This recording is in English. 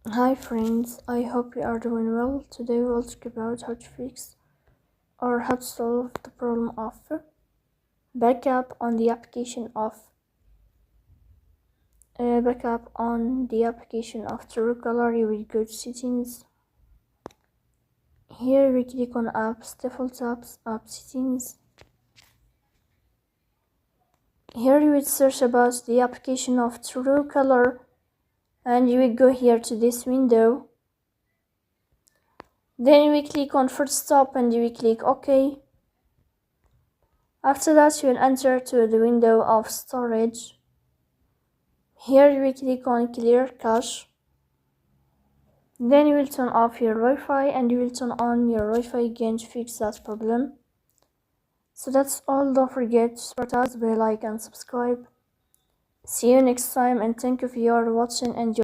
Hi friends, I hope you are doing well. Today we'll talk about how to fix or how to solve the problem of backup on the application of Truecaller. You will go to settings. Here we click on apps, default apps, app settings. Here you will search about the application of Truecaller and you will go here to this window. Then you will click on first stop and you will click OK. After that, you will enter to the window of storage. Here you will click on clear cache. Then you will turn off your Wi-Fi and you will turn on your Wi-Fi again to fix that problem. So that's all. Don't forget to support us by like and subscribe. See you next time and thank you for your watching and your